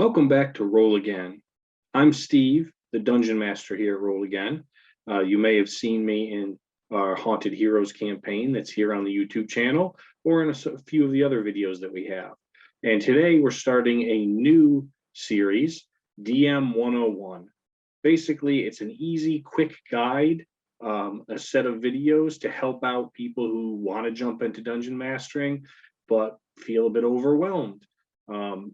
Welcome back to Roll Again. I'm Steve, the Dungeon Master here at Roll Again. You may have seen me in our Haunted Heroes campaign that's here on the YouTube channel, or in a few of the other videos that we have. And today we're starting a new series, DM 101. Basically, it's an easy, quick guide, a set of videos to help out people who want to jump into dungeon mastering, but feel a bit overwhelmed.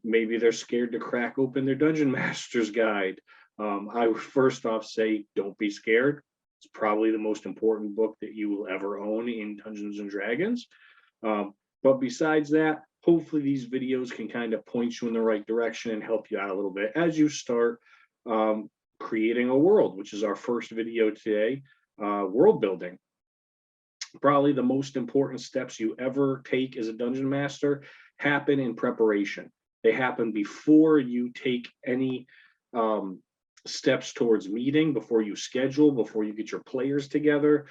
Maybe they're scared to crack open their Dungeon Master's Guide. I would first off say, don't be scared. It's probably the most important book that you will ever own in Dungeons and Dragons. But besides that, hopefully these videos can kind of point you in the right direction and help you out a little bit as you start creating a world, which is our first video today, world building. Probably the most important steps you ever take as a dungeon master happen in preparation. They happen before you take any steps towards meeting, before you schedule, before you get your players together,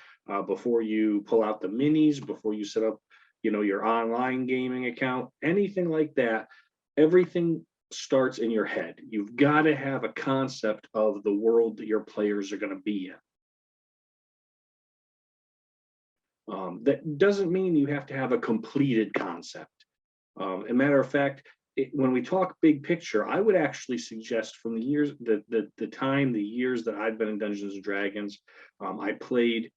before you pull out the minis, before you set up, your online gaming account, anything like that. Everything starts in your head. You've got to have a concept of the world that your players are going to be in. That doesn't mean you have to have a completed concept. As a matter of fact, when we talk big picture, I would actually suggest from the years, the years that I've been in Dungeons and Dragons, I played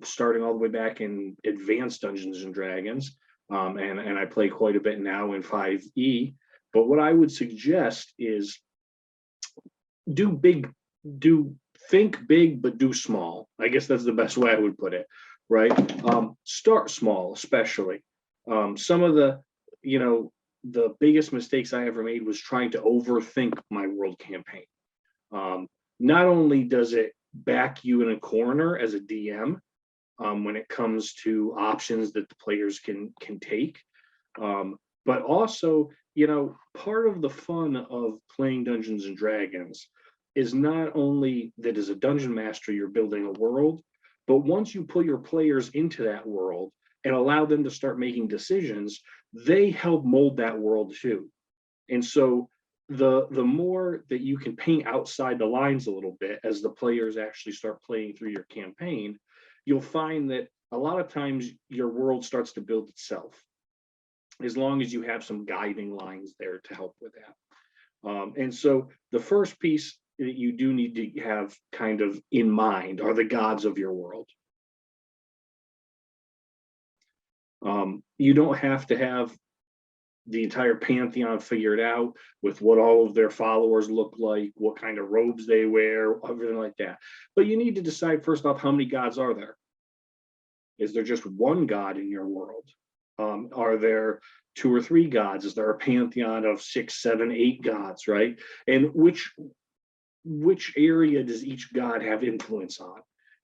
starting all the way back in advanced Dungeons and Dragons, and I play quite a bit now in 5e. But what I would suggest is think big, but do small. I guess that's the best way I would put it. Right? Start small, especially. Some of the biggest mistakes I ever made was trying to overthink my world campaign. Not only does it back you in a corner as a DM when it comes to options that the players can take, but also, part of the fun of playing Dungeons and Dragons is not only that as a dungeon master, you're building a world, but once you put your players into that world and allow them to start making decisions, they help mold that world too. And so the more that you can paint outside the lines a little bit as the players actually start playing through your campaign, you'll find that a lot of times your world starts to build itself, as long as you have some guiding lines there to help with that. And so the first piece that you do need to have kind of in mind are the gods of your world. You don't have to have the entire pantheon figured out with what all of their followers look like, what kind of robes they wear, everything like that. But you need to decide first off, how many gods are there? Is there just one god in your world? Are there 2 or 3 gods? Is there a pantheon of 6, 7, 8 gods, right? And which area does each god have influence on,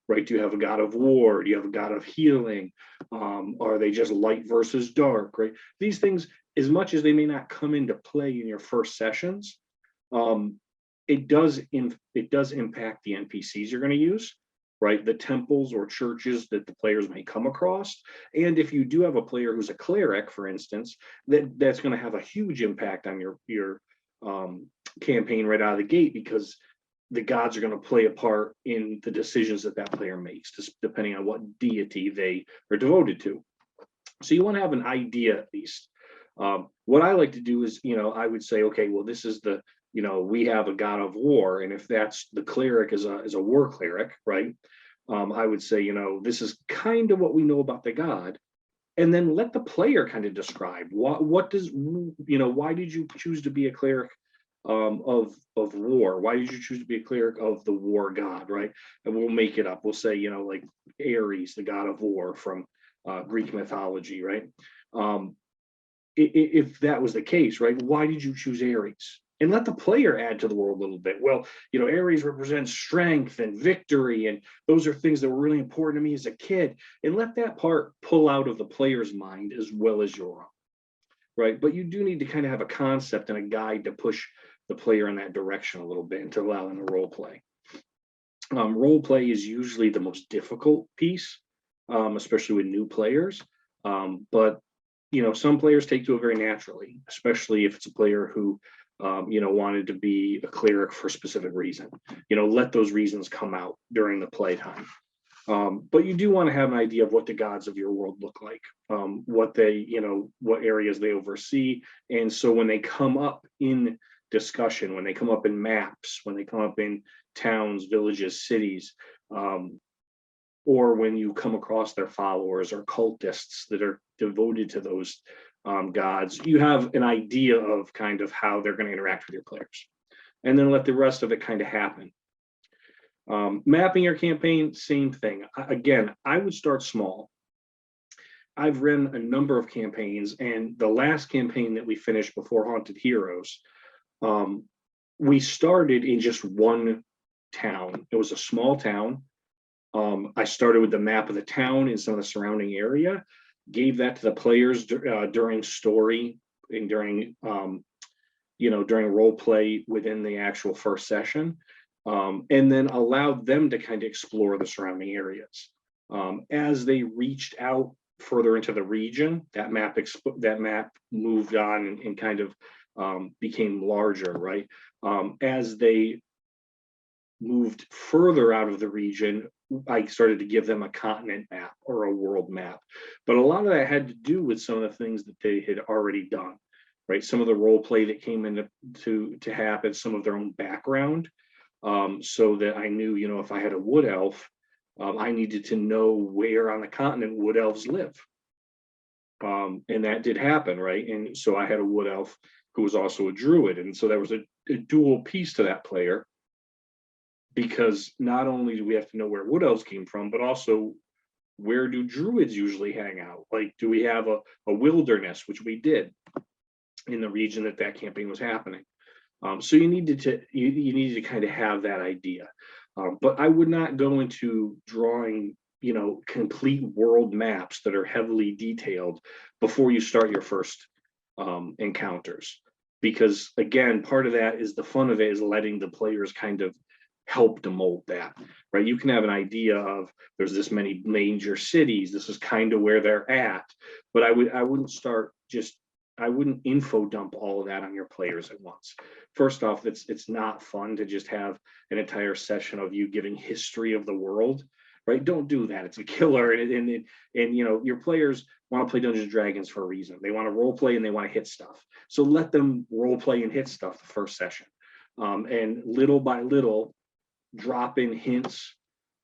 right? Do you have a god of war? Do you have a god of healing? Are they just light versus dark, right? These things, as much as they may not come into play in your first sessions, it does impact the NPCs you're going to use, right? The temples or churches that the players may come across. And if you do have a player who's a cleric, for instance, that's going to have a huge impact on your campaign right out of the gate, because the gods are going to play a part in the decisions that player makes, just depending on what deity they are devoted to. So you want to have an idea at least. What I like to do is, I would say, okay, well, this is we have a god of war, and if that's the cleric is a war cleric, right? I would say, this is kind of what we know about the god, and then let the player kind of describe what does, why did you choose to be a cleric of war? Why did you choose to be a cleric of the war god, right? And we'll make it up. We'll say, like Ares, the god of war from Greek mythology, right? If that was the case, right? Why did you choose Ares? And let the player add to the world a little bit. Well, Ares represents strength and victory, and those are things that were really important to me as a kid. And let that part pull out of the player's mind as well as your own, right? But you do need to kind of have a concept and a guide to push the player in that direction a little bit and to allow them to role play. Role play is usually the most difficult piece, especially with new players. But some players take to it very naturally, especially if it's a player who wanted to be a cleric for a specific reason. Let those reasons come out during the playtime. But you do want to have an idea of what the gods of your world look like, what what areas they oversee. And so when they come up in discussion, when they come up in maps, when they come up in towns, villages, cities, or when you come across their followers or cultists that are devoted to those gods, you have an idea of kind of how they're going to interact with your players. And then let the rest of it kind of happen. Mapping your campaign, same thing. Again, I would start small. I've run a number of campaigns, and the last campaign that we finished before Haunted Heroes, we started in just one town. It was a small town. I started with the map of the town and some of the surrounding area, gave that to the players during story and during role play within the actual first session, and then allowed them to kind of explore the surrounding areas. As they reached out further into the region, that map moved on and kind of became larger, right? As they moved further out of the region, I started to give them a continent map or a world map. But a lot of that had to do with some of the things that they had already done, right? Some of the role play that came into to happen, some of their own background, so that I knew, if I had a wood elf, I needed to know where on the continent wood elves live. And that did happen, right? And so I had a wood elf who was also a druid. And so there was a dual piece to that player, because not only do we have to know where wood elves came from, but also where do druids usually hang out? Like, do we have a wilderness, which we did in the region that campaign was happening? So you needed to kind of have that idea. But I would not go into drawing, complete world maps that are heavily detailed before you start your first encounters. Because again, part of that is the fun of it is letting the players kind of help to mold that, right? You can have an idea of there's this many major cities, this is kind of where they're at, but I wouldn't info dump all of that on your players at once. First off, it's not fun to just have an entire session of you giving history of the world, right? Don't do that. It's a killer. And your players want to play Dungeons and Dragons for a reason. They want to role play and they want to hit stuff. So let them role play and hit stuff the first session. And little by little, drop in hints,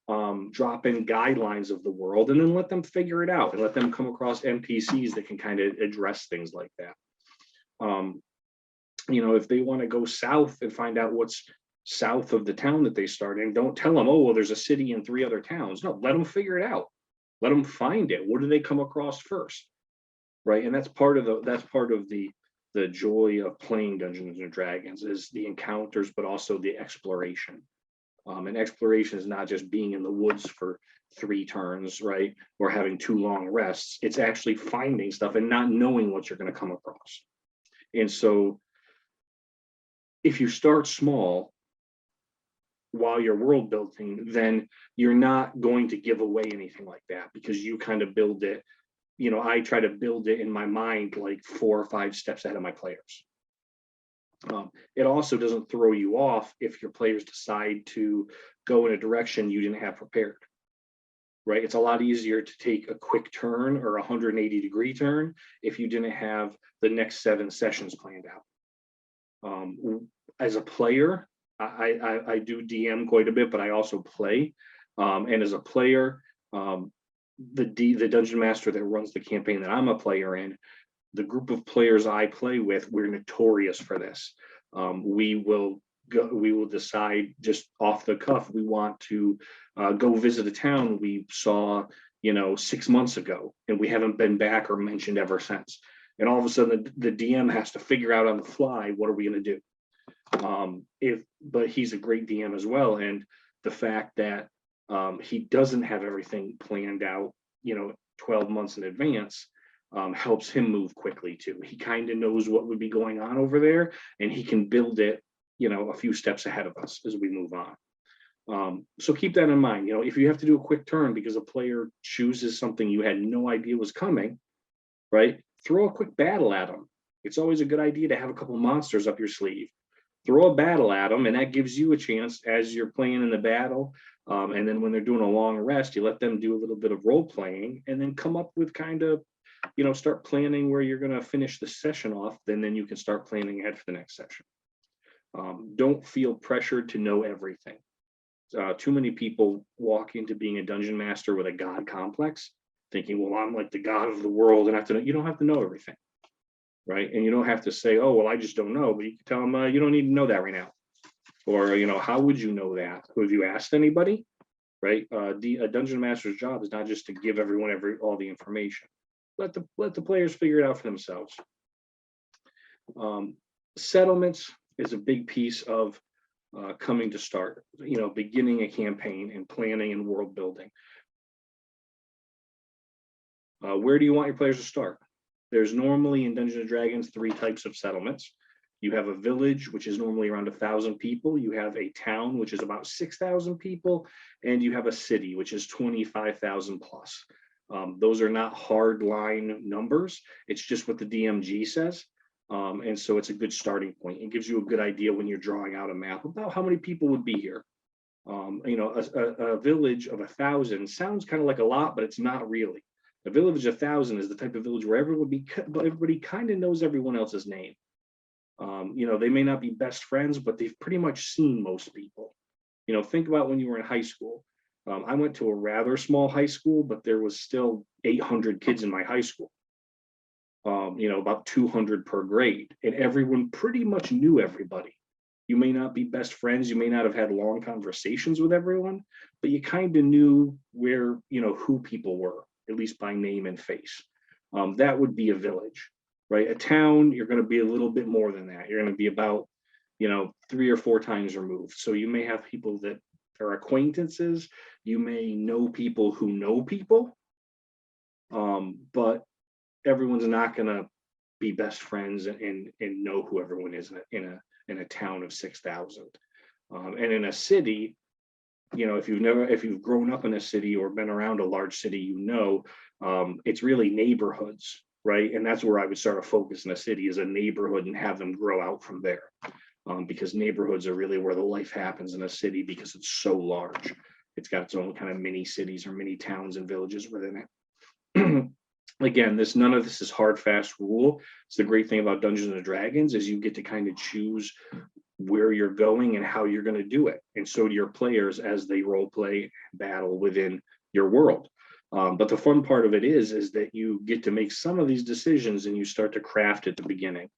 drop in guidelines of the world, and then let them figure it out and let them come across NPCs that can kind of address things like that. If they want to go south and find out what's south of the town that they start in, don't tell them, oh, well, there's a city and 3 other towns. No, let them figure it out. Let them find it. What do they come across first? Right. And that's part of the joy of playing Dungeons and Dragons is the encounters, but also the exploration. And exploration is not just being in the woods for 3 turns, right? Or having 2 long rests. It's actually finding stuff and not knowing what you're going to come across. And so if you start small while you're world building, then you're not going to give away anything like that because you kind of build it. I try to build it in my mind like 4 or 5 steps ahead of my players. It also doesn't throw you off if your players decide to go in a direction you didn't have prepared, right? It's a lot easier to take a quick turn or a 180-degree turn if you didn't have the next 7 sessions planned out. As a player, I do DM quite a bit, but I also play. And as a player, the dungeon master that runs the campaign that I'm a player in, the group of players I play with, we're notorious for this. We will decide just off the cuff, we want to go visit a town we saw, 6 months ago, and we haven't been back or mentioned ever since. And all of a sudden the DM has to figure out on the fly, what are we going to do? But he's a great DM as well. And the fact that he doesn't have everything planned out, 12 months in advance, helps him move quickly too. He kind of knows what would be going on over there, and he can build it, a few steps ahead of us as we move on. So keep that in mind. If you have to do a quick turn because a player chooses something you had no idea was coming, right? Throw a quick battle at them. It's always a good idea to have a couple monsters up your sleeve. Throw a battle at them, and that gives you a chance as you're playing in the battle. And then when they're doing a long rest, you let them do a little bit of role playing, and then come up with kind of, start planning where you're going to finish the session off. Then you can start planning ahead for the next session. Don't feel pressured to know everything. Too many people walk into being a dungeon master with a god complex, thinking, well, I'm like the god of the world, and you don't have to know everything, right? And you don't have to say, oh, well, I just don't know, but you can tell them, you don't need to know that right now. Or, how would you know that? Have you asked anybody, right? A dungeon master's job is not just to give everyone all the information. Let the players figure it out for themselves. Settlements is a big piece of coming to start, beginning a campaign and planning and world building. Where do you want your players to start? There's normally in Dungeons and Dragons 3 types of settlements. You have a village, which is normally around 1,000 people. You have a town, which is about 6,000 people, and you have a city, which is 25,000 plus. Those are not hard line numbers. It's just what the DMG says. And so it's a good starting point. It gives you a good idea when you're drawing out a map about how many people would be here. A village of 1,000 sounds kind of like a lot, but it's not really. A village of 1,000 is the type of village where everybody kind of knows everyone else's name. They may not be best friends, but they've pretty much seen most people. Think about when you were in high school. I went to a rather small high school, but there was still 800 kids in my high school. About 200 per grade, and everyone pretty much knew everybody. You may not be best friends, you may not have had long conversations with everyone, but you kind of knew who people were, at least by name and face. That would be a village, right? A town, you're going to be a little bit more than that. You're going to be about, 3 or 4 times removed. So you may have people that are acquaintances. You may know people who know people, but everyone's not going to be best friends and know who everyone is in a town of 6,000. And in a city, if you've grown up in a city or been around a large city, it's really neighborhoods, right? And that's where I would start to focus in a city, is a neighborhood, and have them grow out from there. Because neighborhoods are really where the life happens in a city, because it's so large. It's got its own kind of mini cities or mini towns and villages within it. Again, none of this is hard, fast rule. It's the great thing about Dungeons and Dragons is you get to kind of choose where you're going and how you're going to do it. And so do your players as they role play battle within your world. But the fun part of it is that you get to make some of these decisions and you start to craft at the beginning.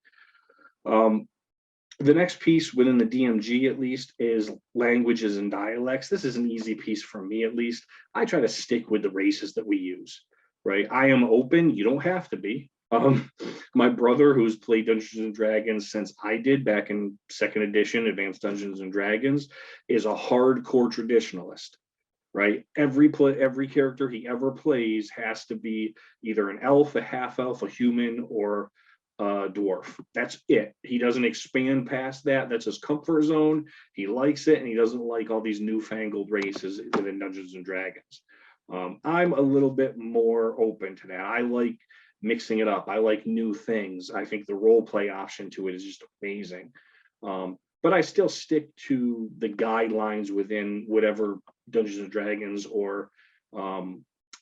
The next piece within the DMG, at least, is languages and dialects. This is an easy piece for me, at least. I try to stick with the races that we use. Right, I am open. You don't have to be. My brother, who's played Dungeons and Dragons since I did back in 2nd edition, Advanced Dungeons and Dragons, is a hardcore traditionalist. Right, every character he ever plays has to be either an elf, a half elf, a human, or a dwarf. That's it. He doesn't expand past that. That's his comfort zone. He likes it, and he doesn't like all these newfangled races within Dungeons and Dragons. I'm a little bit more open to that. I like mixing it up. I like new things. I think the role play option to it is just amazing. But I still stick to the guidelines within whatever Dungeons and Dragons or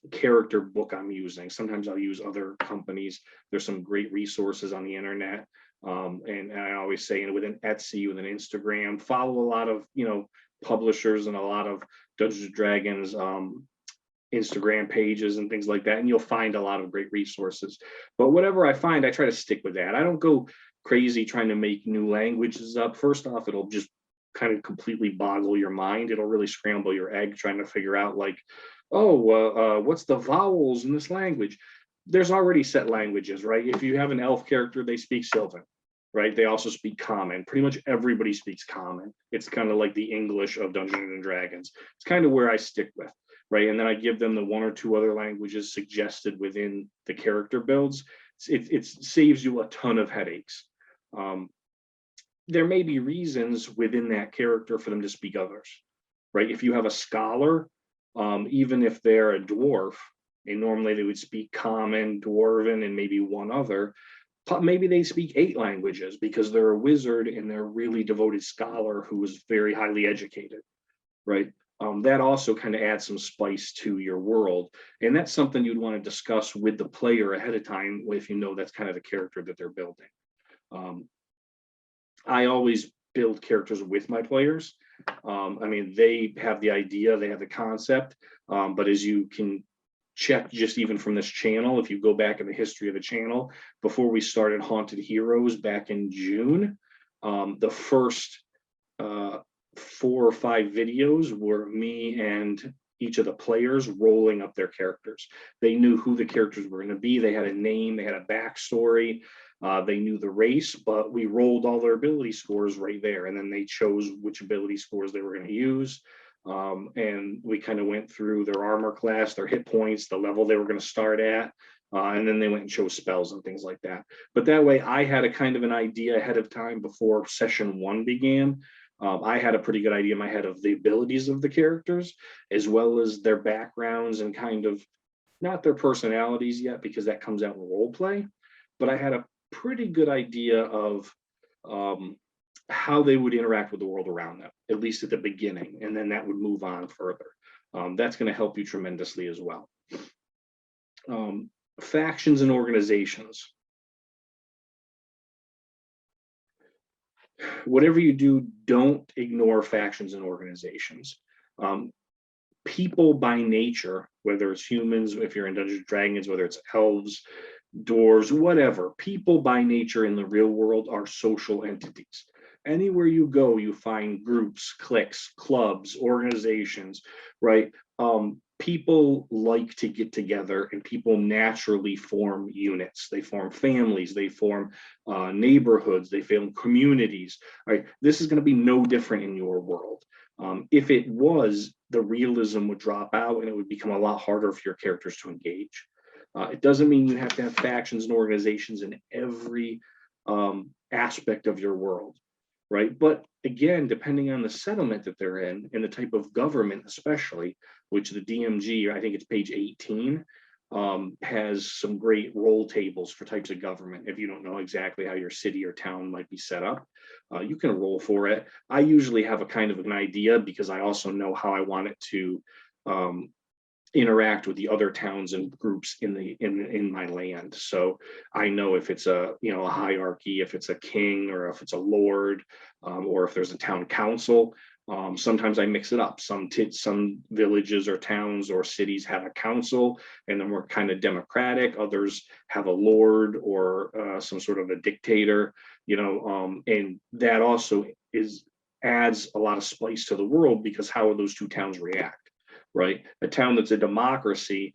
character book I'm using. Sometimes I'll use other companies. There's some great resources on the internet. And I always say, within Etsy, within Instagram, follow a lot of, publishers and a lot of Dungeons and Dragons Instagram pages and things like that, and you'll find a lot of great resources. But whatever I find, I try to stick with that. I don't go crazy trying to make new languages up. First off, it'll just kind of completely boggle your mind. It'll really scramble your egg trying to figure out, like, what's the vowels in this language? There's already set languages, right? If you have an elf character, they speak Sylvan, right? They also speak Common. Pretty much everybody speaks Common. It's kind of like the English of Dungeons and Dragons. It's kind of where I stick with. Right, and then I give them the 1 or 2 other languages suggested within the character builds. It saves you a ton of headaches. There may be reasons within that character for them to speak others, right? If you have a scholar, even if they're a dwarf, and normally they would speak Common, Dwarven, and maybe one other, maybe they speak 8 languages because they're a wizard and they're a really devoted scholar who is very highly educated, right? That also kind of adds some spice to your world. And that's something you'd want to discuss with the player ahead of time if you know that's kind of the character that they're building. I always build characters with my players. I mean, they have the idea, they have the concept, but as you can check just even from this channel, if you go back in the history of the channel, before we started Haunted Heroes back in June, the first 4 or 5 videos were me and each of the players rolling up their characters. They knew who the characters were going to be. They had a name, they had a backstory, they knew the race, but we rolled all their ability scores right there. And then they chose which ability scores they were going to use. And we kind of went through their armor class, their hit points, the level they were going to start at. And then they went and chose spells and things like that. But that way I had a kind of an idea ahead of time before session 1 began. I had a pretty good idea in my head of the abilities of the characters, as well as their backgrounds and kind of not their personalities yet, because that comes out in role play. But I had a pretty good idea of how they would interact with the world around them, at least at the beginning, and then that would move on further. That's going to help you tremendously as well. Factions and organizations. Whatever you do, don't ignore factions and organizations. People by nature, whether it's humans, if you're in Dungeons and Dragons, whether it's elves, dwarves, whatever, people by nature in the real world are social entities. Anywhere you go, you find groups, cliques, clubs, organizations, right? People like to get together, and people naturally form units. They form families, they form neighborhoods, they form communities, right? This is going to be no different in your world. If it was, the realism would drop out and it would become a lot harder for your characters to engage. It doesn't mean you have to have factions and organizations in every aspect of your world, right? But again, depending on the settlement that they're in and the type of government, especially, which the DMG, I think it's page 18, has some great roll tables for types of government. If you don't know exactly how your city or town might be set up, you can roll for it. I usually have a kind of an idea because I also know how I want it to interact with the other towns and groups in my land. So I know if it's a a hierarchy, if it's a king, or if it's a lord, or if there's a town council. Sometimes I mix it up. Some villages or towns or cities have a council and then we're kind of democratic. Others have a lord or some sort of a dictator, and that also adds a lot of spice to the world, because how will those two towns react? Right? A town that's a democracy,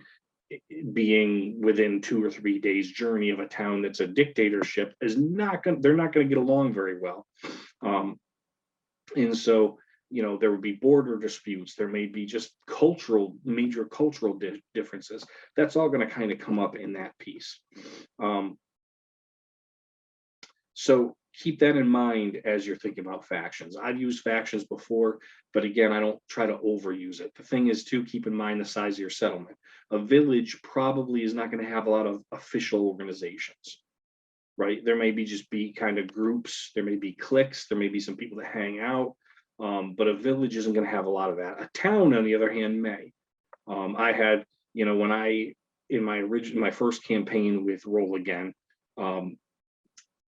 being within 2 or 3 days journey of a town that's a dictatorship, they're not going to get along very well. And so, there would be border disputes. There may be just major cultural differences. That's all going to kind of come up in that piece. So keep that in mind as you're thinking about factions. I've used factions before, but again, I don't try to overuse it. The thing is to keep in mind the size of your settlement. A village probably is not going to have a lot of official organizations, right? There may be kind of groups, there may be cliques, there may be some people that hang out, but a village isn't going to have a lot of that. A town, on the other hand, may. I had, when in my first campaign with Roll Again,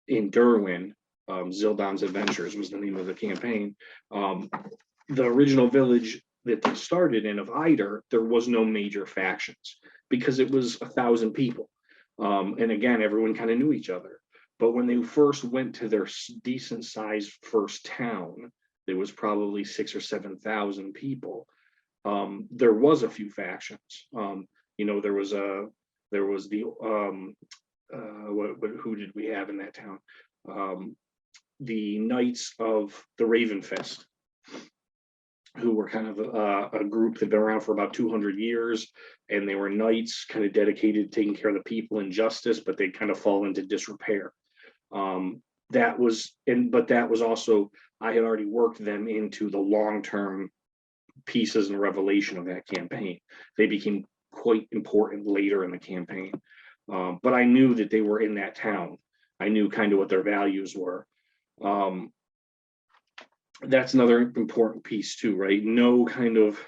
in Derwin, Zildon's Adventures was the name of the campaign. The original village that they started in of Eider, there was no major factions because it was 1,000 people. And again, everyone kind of knew each other. But when they first went to their decent sized first town, there was probably 6,000 or 7,000 people. There was a few factions. There was the who did we have in that town? The Knights of the Raven Fist, who were kind of a group that had been around for about 200 years, and they were knights kind of dedicated to taking care of the people and justice, but they kind of fall into disrepair. That was also, I had already worked them into the long-term pieces and revelation of that campaign. They became quite important later in the campaign. But I knew that they were in that town. I knew kind of what their values were. That's another important piece too, right? Know kind of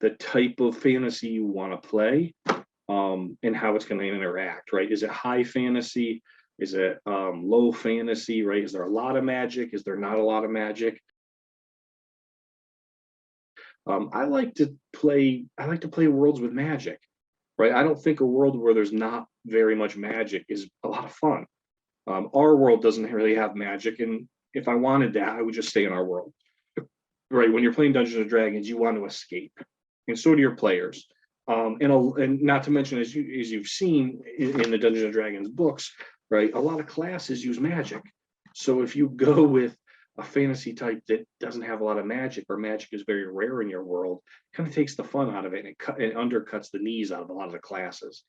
the type of fantasy you want to play, and how it's going to interact, right? Is it high fantasy? Is it low fantasy, right? Is there a lot of magic? Is there not a lot of magic? I like to play worlds with magic, right? I don't think a world where there's not very much magic is a lot of fun. Our world doesn't really have magic, and if I wanted that, I would just stay in our world, right? When you're playing Dungeons and Dragons, you want to escape, and so do your players. And not to mention, as you've seen in the Dungeons and Dragons books, right? A lot of classes use magic. So if you go with a fantasy type that doesn't have a lot of magic, or magic is very rare in your world, it kind of takes the fun out of it, and it undercuts the knees out of a lot of the classes.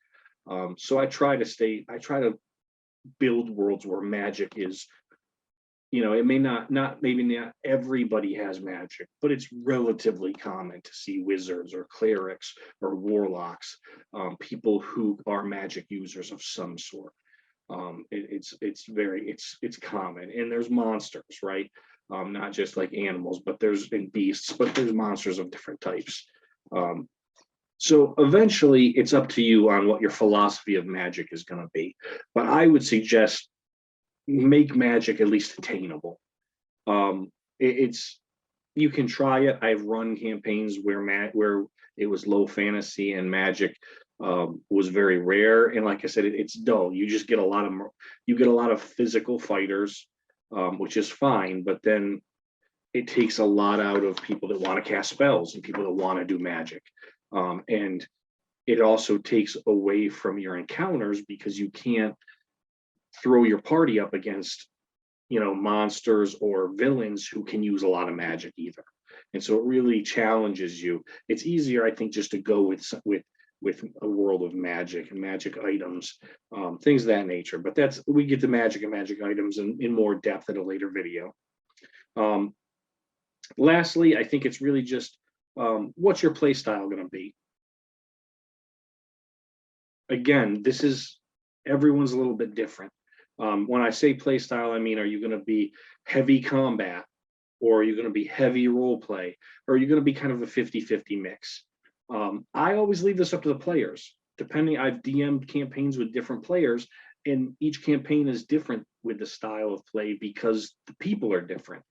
So I try to build worlds where magic is, it may maybe not everybody has magic, but it's relatively common to see wizards or clerics or warlocks, people who are magic users of some sort. It's common, and there's monsters, right? Not just like animals, but there's beasts, but there's monsters of different types. So eventually it's up to you on what your philosophy of magic is going to be. But I would suggest make magic at least attainable. It's you can try it. I've run campaigns where it was low fantasy and magic was very rare, and like I said, it's dull. You just get a lot of physical fighters, which is fine, but then it takes a lot out of people that want to cast spells and people that want to do magic, and it also takes away from your encounters because you can't throw your party up against monsters or villains who can use a lot of magic either. And so it really challenges you. It's easier, I think, just to go with a world of magic and magic items, things of that nature. But we get to magic and magic items in more depth at a later video. Lastly, I think it's really just what's your play style going to be? Again, everyone's a little bit different. When I say play style, I mean, are you going to be heavy combat, or are you going to be heavy role play, or are you going to be kind of a 50-50 mix? I always leave this up to the players. I've DM'd campaigns with different players, and each campaign is different with the style of play because the people are different,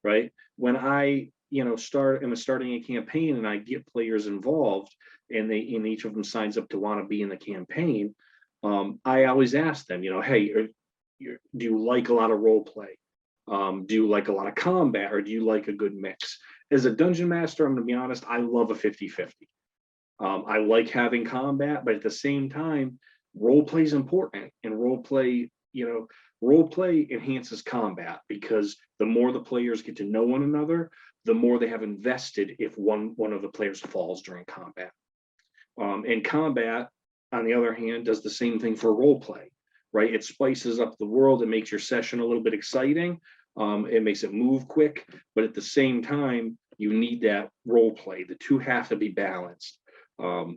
right? When I am starting a campaign and I get players involved, and each of them signs up to want to be in the campaign, I always ask them, hey, do you like a lot of role play? Do you like a lot of combat, or do you like a good mix? As a dungeon master, I'm going to be honest, I love a 50-50. I like having combat, but at the same time, role play is important, and role play enhances combat, because the more the players get to know one another, the more they have invested if one of the players falls during combat. And combat, on the other hand, does the same thing for role play, right? It spices up the world. It makes your session a little bit exciting. It makes it move quick, but at the same time, you need that role play. The two have to be balanced.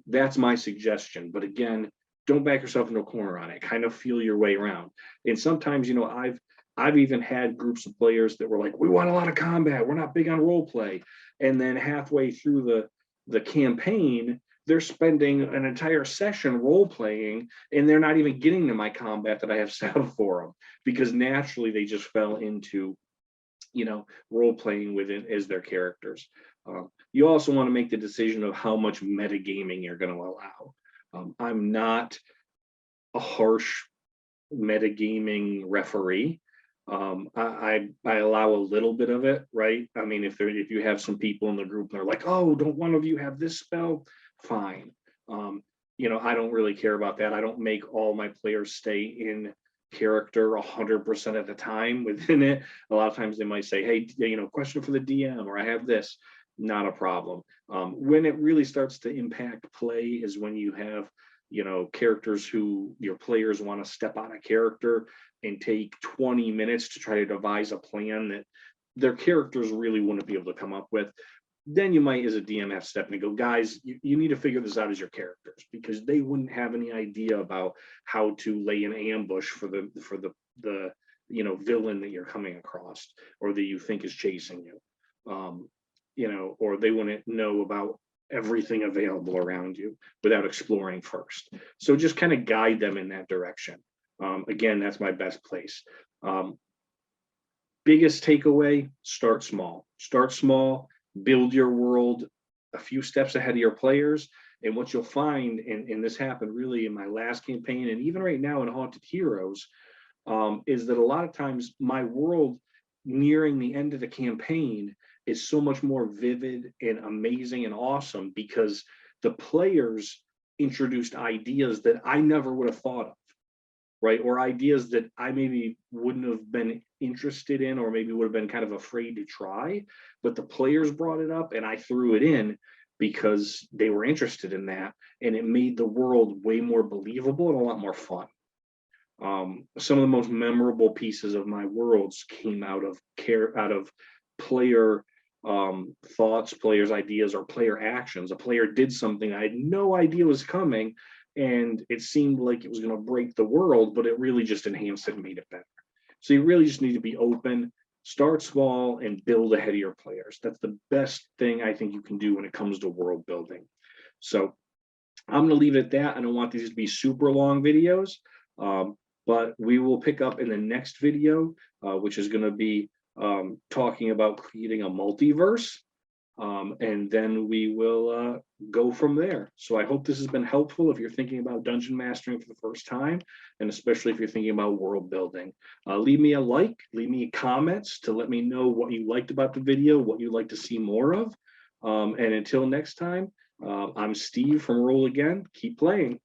That's my suggestion. But again, don't back yourself into a corner on it. Kind of feel your way around. And sometimes, I've even had groups of players that were like, we want a lot of combat, we're not big on role play. And then halfway through the campaign, they're spending an entire session role playing, and they're not even getting to my combat that I have set up for them, because naturally they just fell into role playing within as their characters. You also want to make the decision of how much metagaming you're going to allow. I'm not a harsh metagaming referee. I allow a little bit of it, right? I mean, if you have some people in the group and they're like, oh, don't one of you have this spell? Fine. I don't really care about that. I don't make all my players stay in character 100% of the time within it. A lot of times they might say, hey, question for the DM, or I have this. Not a problem. When it really starts to impact play is when you have characters who your players want to step out of character and take 20 minutes to try to devise a plan that their characters really wouldn't be able to come up with. Then you might, as a DM, have to step in and go, guys, you need to figure this out as your characters, because they wouldn't have any idea about how to lay an ambush for the villain that you're coming across or that you think is chasing you. Or they want to know about everything available around you without exploring first. So just kind of guide them in that direction. Again, that's my best place. Biggest takeaway: start small. Start small, build your world a few steps ahead of your players. And what you'll find, and this happened really in my last campaign, and even right now in Haunted Heroes, is that a lot of times my world nearing the end of the campaign is so much more vivid and amazing and awesome because the players introduced ideas that I never would have thought of, right? Or ideas that I maybe wouldn't have been interested in, or maybe would have been kind of afraid to try, but the players brought it up and I threw it in because they were interested in that, and it made the world way more believable and a lot more fun. Some of the most memorable pieces of my worlds came out of player thoughts, players' ideas, or player actions. A player did something I had no idea was coming, and it seemed like it was going to break the world, but it really just enhanced it and made it better. So you really just need to be open, start small, and build ahead of your players. That's the best thing I think you can do when it comes to world building. So I'm going to leave it at that. I don't want these to be super long videos, but we will pick up in the next video, which is going to be talking about creating a multiverse. And then we will go from there. So I hope this has been helpful if you're thinking about dungeon mastering for the first time, and especially if you're thinking about world building. Leave me a like, leave me comments to let me know what you liked about the video, what you'd like to see more of. And until next time, I'm Steve from Roll Again. Keep playing.